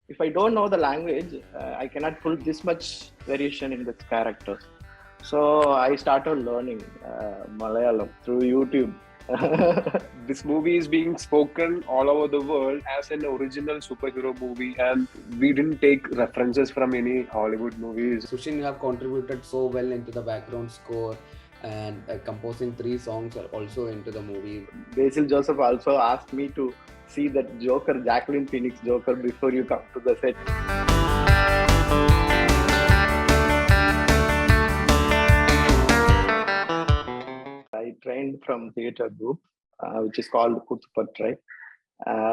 if I don't know the language, I cannot pull this much variation in the characters. So I started learning Malayalam through YouTube. This movie is being spoken all over the world as an original superhero movie, and we didn't take references from any Hollywood movies. Sushin have contributed so well into the background score and composing 3 songs are also into the movie. Basil Joseph also asked me to see that Joker, Joaquin Phoenix Joker, before you come to the set. I trained from theatre group, which is called Kutupatrai.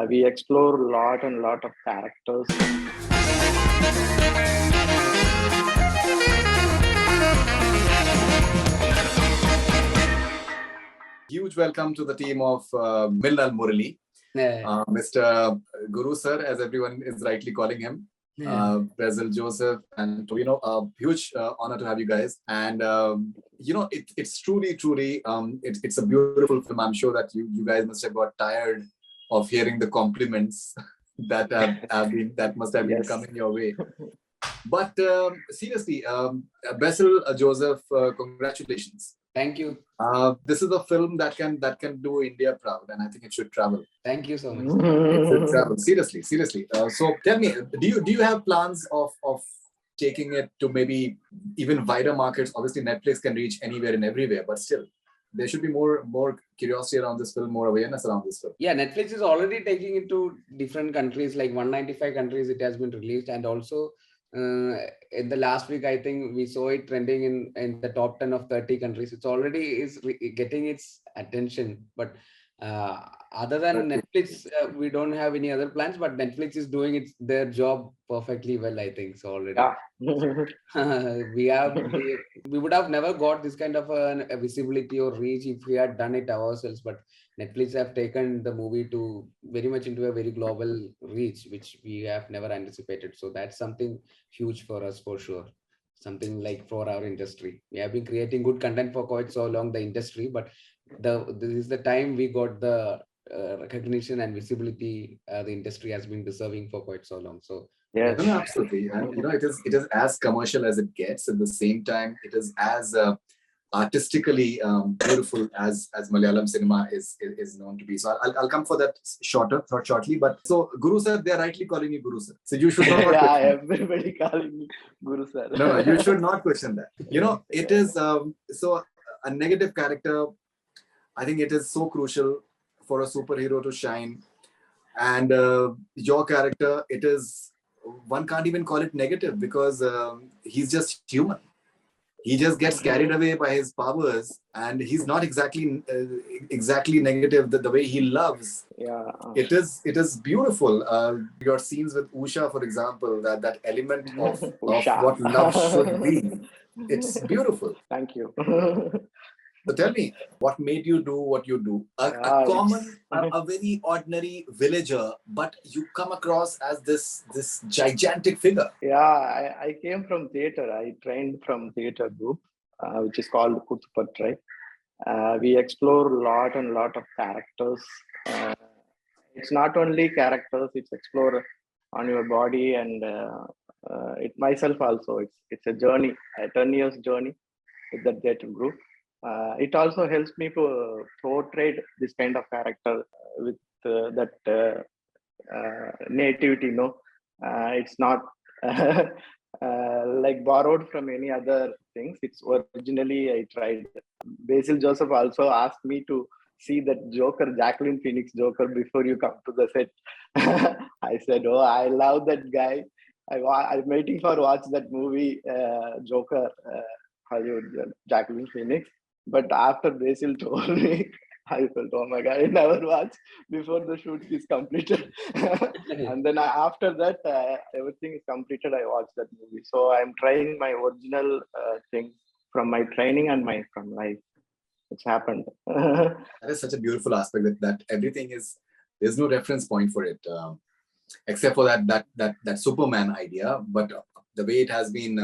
We explore a lot of characters. Huge welcome to the team of Minnal Murali, Mr. Guru Sir, as everyone is rightly calling him. Basil Joseph and Tovino, huge honor to have you guys. And it's truly, it's a beautiful film. I'm sure that you guys must have got tired of hearing the compliments that must have been coming your way. But seriously, Basil Joseph, congratulations. Thank you. This is a film that can do India proud, and I think it should travel. Thank you so much. It should travel. Seriously. So tell me, do you have plans of taking it to maybe even wider markets? Obviously, Netflix can reach anywhere and everywhere, but still, there should be more curiosity around this film, more awareness around this film. Yeah, Netflix is already taking it to different countries, like 195 countries it has been released, and also in the last week, I think we saw it trending in the top 10 of 30 countries. It's already getting its attention. But other than Netflix, we don't have any other plans. But Netflix is doing their job perfectly well, I think. So already, we would have never got this kind of a visibility or reach if we had done it ourselves. But Netflix have taken the movie to very much into a very global reach, which we have never anticipated. So that's something huge for us, for sure. Something like for our industry. We have been creating good content for quite so long, the industry, but this is the time we got the recognition and visibility the industry has been deserving for quite so long. So yeah, no, absolutely. And it is as commercial as it gets. At the same time, it is as artistically beautiful as Malayalam cinema is known to be. So I'll come for that shortly. But so Guru Sir, they are rightly calling you Guru Sir. So you should not. Everybody calling me Guru Sir. No, you should not question that. It is so a negative character. I think it is so crucial for a superhero to shine. And your character, one can't even call it negative because he's just human. He just gets carried away by his powers, and he's not exactly negative. The way he loves, it is beautiful. Your scenes with Usha, for example, that element of what love should be, it's beautiful. Thank you. So tell me, what made you do what you do? A very ordinary villager, but you come across as this gigantic figure. Yeah, I came from theatre. I trained from theatre group, which is called Kutupatrai. We explore a lot of characters. It's not only characters; it's explore on your body and it myself also. It's a journey, a 10 years journey with the theatre group. It also helps me to portray this kind of character with that nativity. It's not like borrowed from any other things. It's originally I tried. Basil Joseph also asked me to see that Joker, Joaquin Phoenix Joker, before you come to the set. I said, "Oh, I love that guy. I'm waiting for watch that movie, Joker, Hollywood, Joaquin Phoenix." But after Basil told me, I felt, oh my God, I never watched before the shoot is completed. And then after that, everything is completed, I watched that movie. So I'm trying my original things from my training and from life. It's happened. That is such a beautiful aspect that everything there's no reference point for it, except for that Superman idea. But the way it has been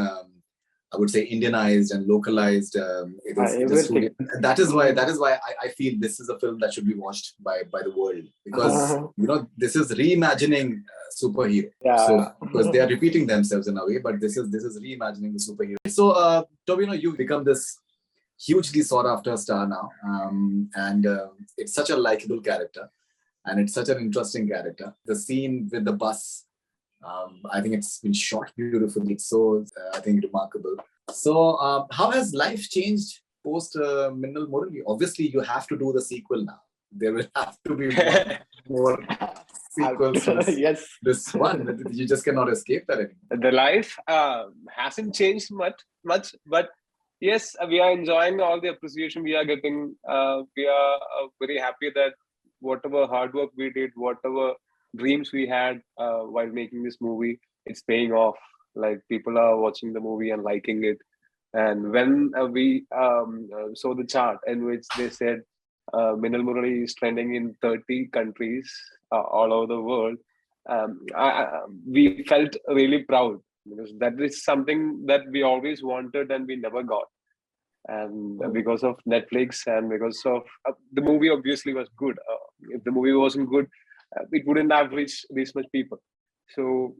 I would say, Indianized and localized. It is truly, Everything. and that is why I feel this is a film that should be watched by the world, because this is reimagining superhero. Yeah. So because they are repeating themselves in a way, but this is reimagining the superhero. So Tovino, you've become this hugely sought after star now, and it's such a likable character, and it's such an interesting character. The scene with the bus. I think it's been shot beautifully. It's so, I think, remarkable. So, how has life changed post Minnal Murali? Obviously, you have to do the sequel now. There will have to be more sequels to Yes. this one. You just cannot escape that anymore. The life hasn't changed much, but yes, we are enjoying all the appreciation we are getting. We are very happy that whatever hard work we did, whatever dreams we had while making this movie, it's paying off. Like, people are watching the movie and liking it. And when we saw the chart in which they said Minnal Murali is trending in 30 countries all over the world, we felt really proud, because that is something that we always wanted and we never got. And because of Netflix, and because of the movie obviously was good. If the movie wasn't good, it wouldn't have reached this much people. So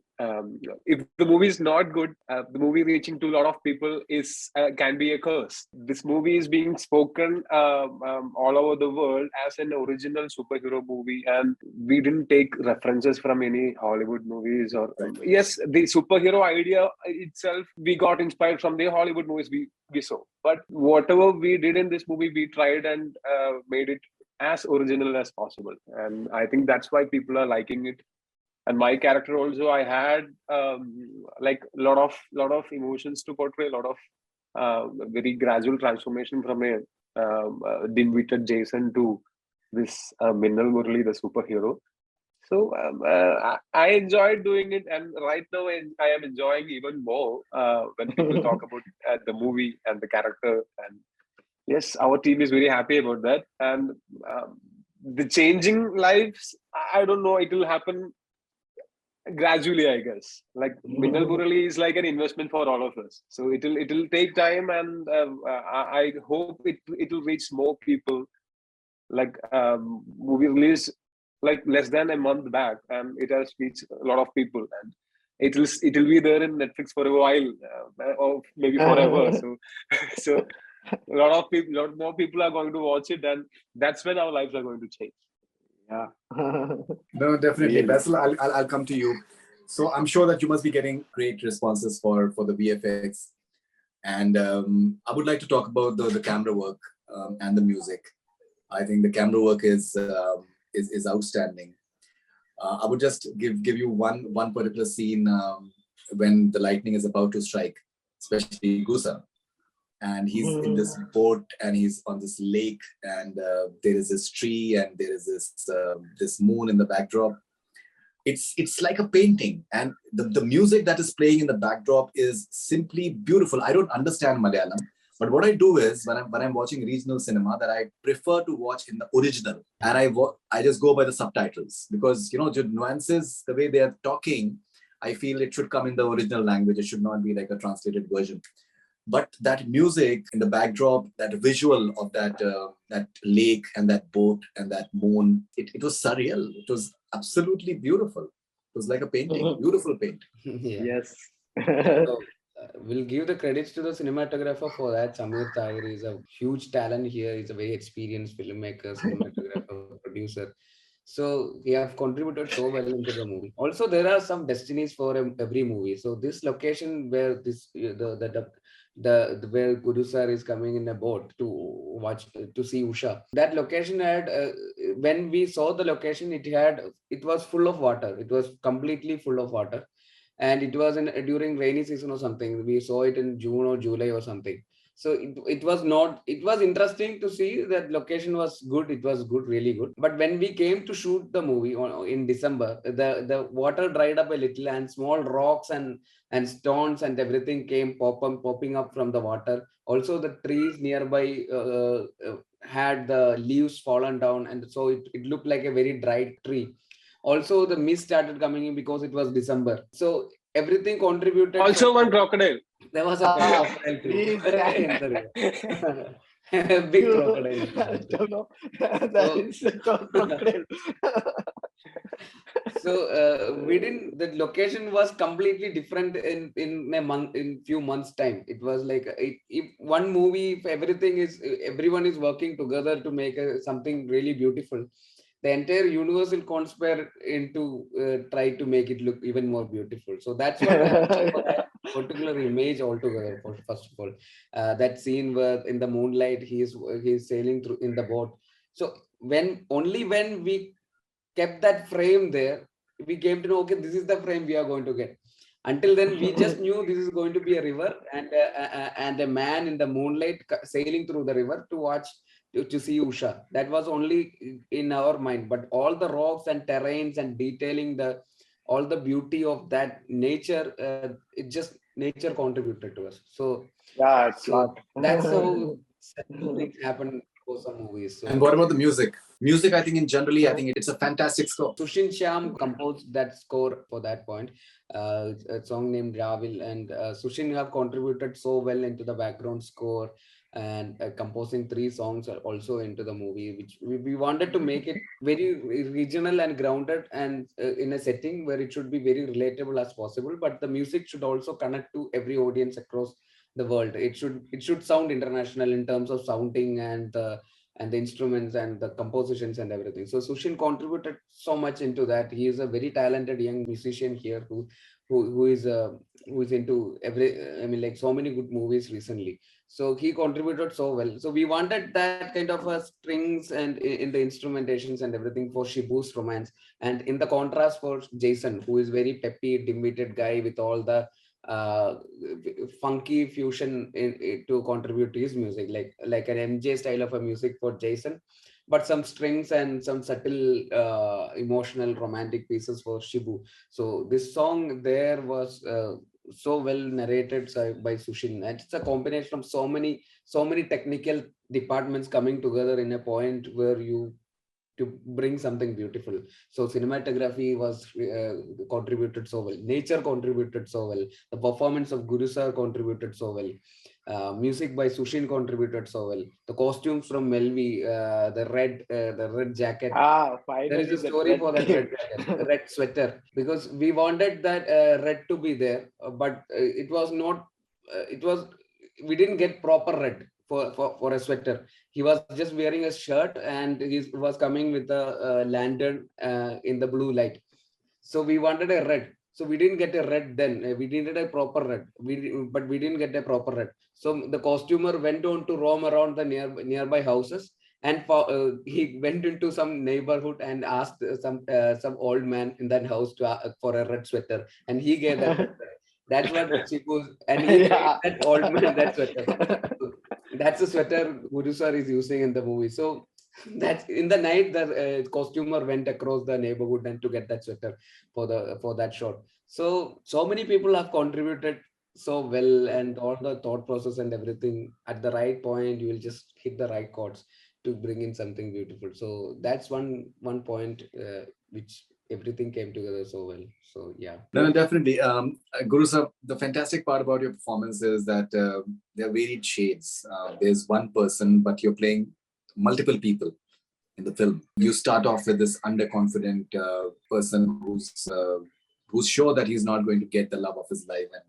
if the movie is not good, the movie reaching to a lot of people is can be a curse. This movie is being spoken all over the world as an original superhero movie, and we didn't take references from any Hollywood movies. Or yes, the superhero idea itself, we got inspired from the Hollywood movies we saw. But whatever we did in this movie, we tried and made it as original as possible, and I think that's why people are liking it. And my character also, I had like a lot of emotions to portray, a lot of very gradual transformation from a dim-witted Jason to this Minnal Murali, the superhero. So I enjoyed doing it, and right now I am enjoying even more when people talk about the movie and the character. And yes, our team is very happy about that. And the changing lives, I don't know, it will happen gradually, I guess. Like, Minnal Murali is like an investment for all of us. So it'll take time, and I hope it will reach more people. Like, movie release like less than a month back, and it has reached a lot of people, and it'll be there in Netflix for a while, or maybe forever. So a lot more people are going to watch it, and that's when our lives are going to change. Yeah. No, definitely. Really. Basil, I'll come to you. So I'm sure that you must be getting great responses for the VFX. And I would like to talk about the camera work and the music. I think the camera work is outstanding. I would just give you one particular scene when the lightning is about to strike, especially Gusa. And he's in this boat, and he's on this lake, and there is this tree, and there is this moon in the backdrop. It's like a painting, and the music that is playing in the backdrop is simply beautiful. I don't understand Malayalam, but what I do is when I'm watching regional cinema, that I prefer to watch in the original, and I just go by the subtitles, because the nuances, the way they are talking, I feel it should come in the original language. It should not be like a translated version. But that music in the backdrop, that visual of that lake and that boat and that moon, it was surreal. It was absolutely beautiful. It was like a painting, beautiful painting. Yes. So, we'll give the credits to the cinematographer for that. Samir Tahir is a huge talent here. He's a very experienced filmmaker, cinematographer, producer. So he have contributed so well into the movie. Also, there are some destinies for every movie. So this location where the where Guru sir is coming in a boat to see Usha. That location had when we saw the location, it was full of water. It was completely full of water, and it was during rainy season or something. We saw it in June or July or something. So it was interesting to see that location was good. It was good, really good. But when we came to shoot the movie in December, the water dried up a little, and small rocks and stones and everything came popping up from the water. Also, the trees nearby had the leaves fallen down, and so it looked like a very dried tree. Also, the mist started coming in because it was December. So everything contributed. Also, one crocodile. There was a crocodile too. please, In the river. A big crocodile. I don't know. That So- is a crocodile. So we didn't. The location was completely different in a month, in few months' time. It was like if one movie, if everyone is working together to make something really beautiful, the entire universe will conspire into try to make it look even more beautiful. So that's what for that particular image altogether. First of all, that scene where in the moonlight he's sailing through in the boat. So when we kept that frame there, we came to know, okay, this is the frame we are going to get. Until then, we just knew this is going to be a river and a man in the moonlight sailing through the river to watch to see Usha. That was only in our mind. But all the rocks and terrains and detailing all the beauty of that nature, it just nature contributed to us. So Yeah, it's so not. that's how certain things happen for some movies. So, And what about the music? Music, I think I think it's a fantastic score. Sushin Shyam composed that score for that point. A song named Ravil, and Sushin have contributed so well into the background score and composing 3 songs are also into the movie, which we wanted to make it very regional and grounded and in a setting where it should be very relatable as possible, but the music should also connect to every audience across the world. It should sound international in terms of sounding and the instruments and the compositions and everything. So Sushin contributed so much into that. He is a very talented young musician here who is into like so many good movies recently. So he contributed so well. So we wanted that kind of strings and in the instrumentations and everything for Shibu's romance. And in the contrast for Jason, who is very peppy, dim-witted guy with all the funky fusion to contribute to his music, like an MJ style of a music for Jason, but some strings and some subtle emotional romantic pieces for Shibu. So this song there was so well narrated by Sushin, and it's a combination of so many technical departments coming together in a point where you to bring something beautiful. So cinematography was contributed so well. Nature contributed so well. The performance of Guru Sir contributed so well. Music by Sushin contributed so well. The costumes from Melvi, the red jacket. Finally, There is a story for that red jacket, red sweater, because we wanted that red to be there, but it was not. We didn't get proper red for a sweater. He was just wearing a shirt and he was coming with a lantern in the blue light. So we wanted a red. So we didn't get a red then. We needed a proper red. But we didn't get a proper red. So the costumer went on to roam around the nearby houses, and he went into some neighborhood and asked some old man in that house for a red sweater, and he gave that. That's what Chiku, and he gave that old man that sweater. That's a sweater Guru Sir is using in the movie. So that's in the night the costumer went across the neighborhood and to get that sweater for that shot. So many people have contributed so well, and all the thought process and everything at the right point, you will just hit the right chords to bring in something beautiful. So that's one point which everything came together so well. So yeah. No, definitely. Guru sir, the fantastic part about your performance is that there are varied shades. There's one person, but you're playing multiple people in the film. You start off with this underconfident person who's sure that he's not going to get the love of his life, and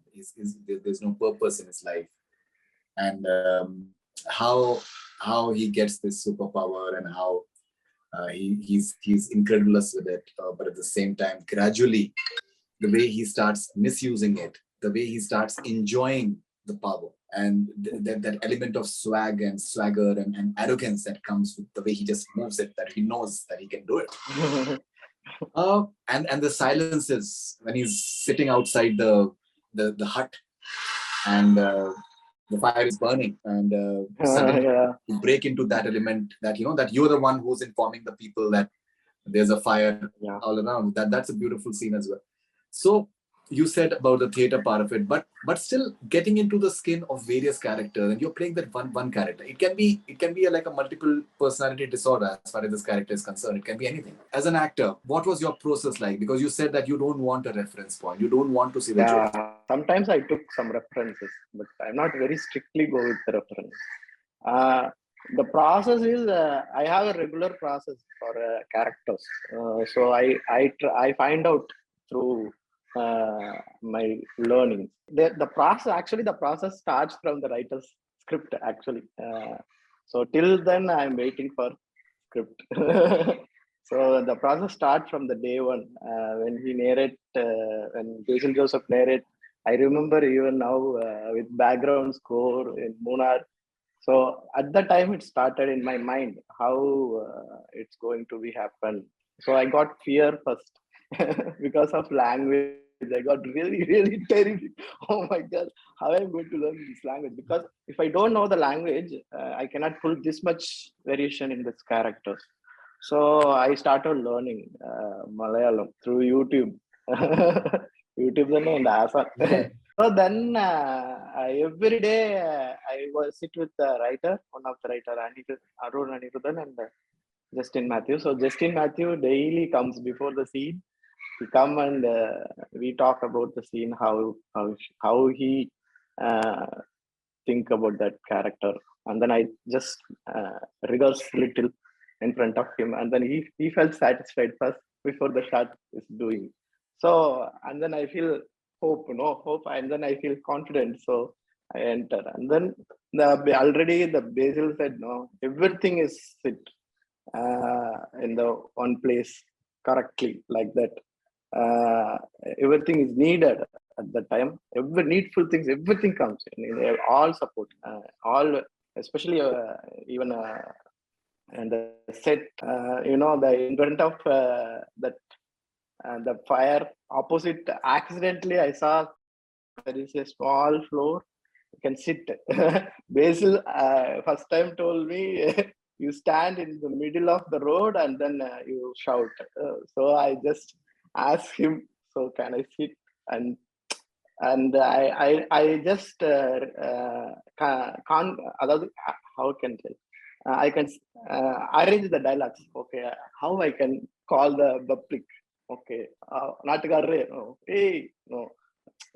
there's no purpose in his life. And how he gets this superpower, and how he's incredulous with it, but at the same time, gradually, the way he starts misusing it, the way he starts enjoying the power, and that element of swag and swagger and arrogance that comes with the way he just moves it, that he knows that he can do it. And the silences when he's sitting outside the hut, and the fire is burning, and suddenly you break into that element that that you're the one who's informing the people that there's a fire all around. That's a beautiful scene as well. So you said about the theater part of it, but still getting into the skin of various characters, and you're playing that one character. It can be like a multiple personality disorder as far as this character is concerned. It can be anything. As an actor, what was your process like? Because you said that you don't want a reference point, you don't want to see the joke. sometimes I took some references, but I'm not very strictly go with the reference. The process is I have a regular process for characters. So I find out through my learning. The process, actually, the process starts from the writer's script, actually. So till then, I'm waiting for script. So the process starts from the day one when he narrate, when Basil Joseph narrate. I remember even now with background score in Munar. So at the time, it started in my mind how it's going to be happen. So I got fear first because of language. I got really, really terrified. Oh my God, how am I going to learn this language? Because if I don't know the language, I cannot pull this much variation in this characters. So I started learning Malayalam through YouTube. YouTube and Asa. So then every day I was sit with the writer, one of the writer, Arun Anirudhan and Justin Matthew. So Justin Matthew daily comes before the scene. He come and we talk about the scene, how he think about that character, and then I just rehearse little in front of him, and then he felt satisfied first before the shot is doing. So and then I feel hope, and then I feel confident. So I enter, and then already the Basil said no, everything is sit in the one place correctly like that. Everything is needed at the time. Every needful things, everything comes in. All support, all, especially even and the set. The in front of that the fire opposite. Accidentally, I saw there is a small floor. You can sit. Basil first time told me. You stand in the middle of the road and then you shout. So I just asked him, so can I sit? And I just can't, how can I can arrange the dialogues. Okay, how I can call the public. Okay, not no, hey, no.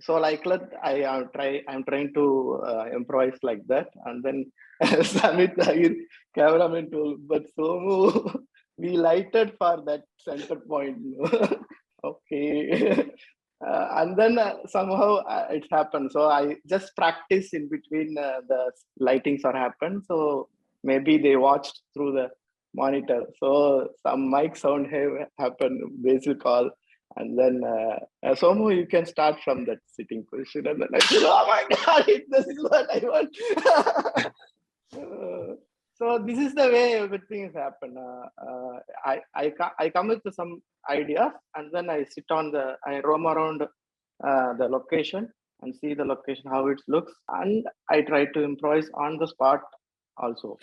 So like that, I'm trying to improvise like that, and then Samit Tahir, cameraman told, but Somu, we lighted for that center point. Okay. And then somehow it happened. So I just practice in between the lightings are happened. So maybe they watched through the monitor. So some mic sound happened, Basil call. And then Somu, you can start from that sitting position. And then I said, oh my God, this is what I want. So this is the way everything has happened. I come with some ideas, and then I roam around the location and see the location, how it looks. And I try to improvise on the spot also.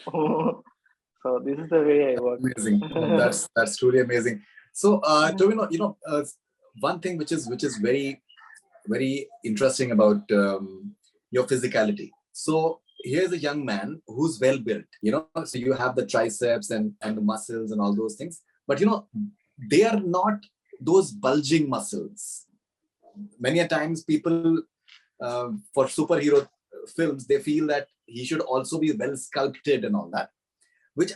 So this is the way I work. Amazing. That's truly amazing. So, Tovino, one thing which is very, very interesting about your physicality. So here's a young man who's well built, so you have the triceps and the muscles and all those things, but they are not those bulging muscles. Many a times people for superhero films, they feel that he should also be well sculpted and all that, which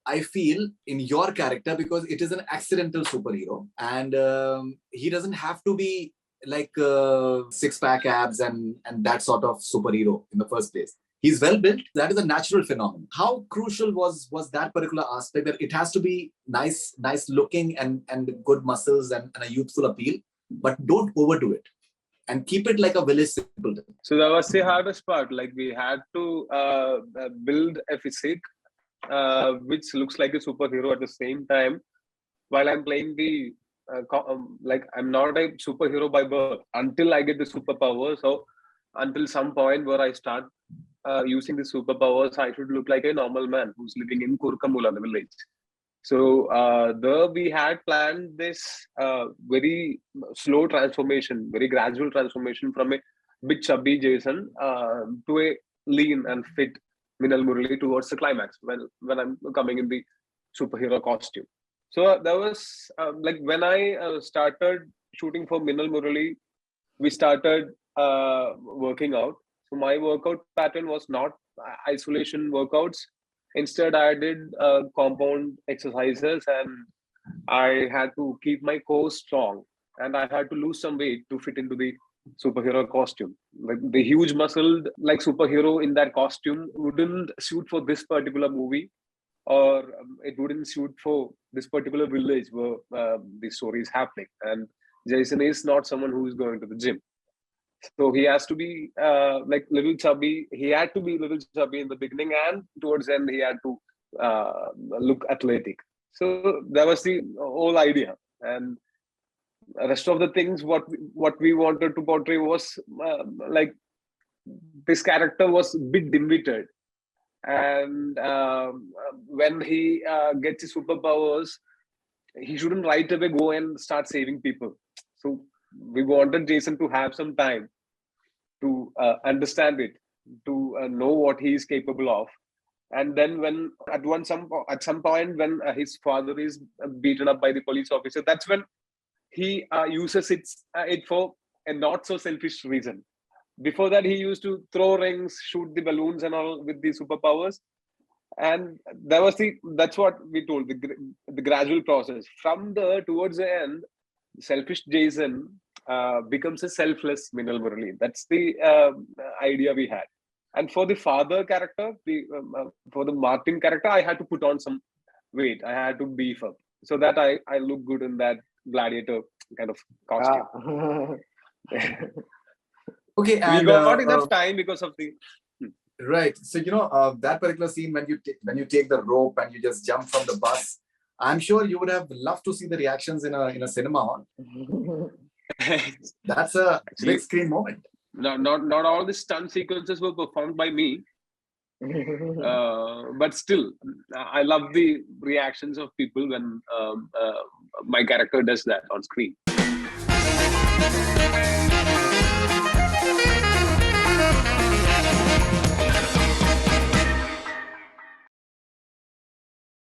I feel in your character, because it is an accidental superhero, and he doesn't have to be like six-pack abs and that sort of superhero in the first place. He's well built. That is a natural phenomenon. How crucial was that particular aspect, that it has to be nice looking and good muscles and a youthful appeal, but don't overdo it and keep it like a village simpleton. So that was the hardest part. Like, we had to build a physique which looks like a superhero at the same time, while I'm playing the I'm not a superhero by birth until I get the superpowers. So until some point where I start using the superpowers, I should look like a normal man who's living in Kurkamula, the village. So there we had planned this very slow transformation, very gradual transformation from a bit chubby Jason to a lean and fit Minnal Murali towards the climax when I'm coming in the superhero costume. So that was when I started shooting for Minnal Murali, we started working out. So my workout pattern was not isolation workouts. Instead, I did compound exercises, and I had to keep my core strong, and I had to lose some weight to fit into the superhero costume. Like the huge muscled like superhero in that costume wouldn't suit for this particular movie, or it wouldn't suit for this particular village where the story is happening. And Jason is not someone who is going to the gym, so he has to be like little chubby. He had to be little chubby in the beginning, and towards the end he had to look athletic. So that was the whole idea. And the rest of the things what we wanted to portray was like this character was a bit dim-witted, and when he gets his superpowers, he shouldn't right away go and start saving people. So we wanted Jason to have some time to understand it, to know what he is capable of. And then when at some point when his father is beaten up by the police officer, that's when he uses it for a not so selfish reason. Before that, he used to throw rings, shoot the balloons and all with the superpowers. And that's what we told, the gradual process. From there towards the end, selfish Jason becomes a selfless Minnal Murali. That's the idea we had. And for the father character, for the Martin character, I had to put on some weight. I had to beef up so that I look good in that gladiator kind of costume. Okay, We and got enough time because of the right. So that particular scene when you take the rope and you just jump from the bus, I'm sure you would have loved to see the reactions in a cinema hall. That's a big screen moment. Not all the stunt sequences were performed by me, but still, I love the reactions of people when my character does that on screen.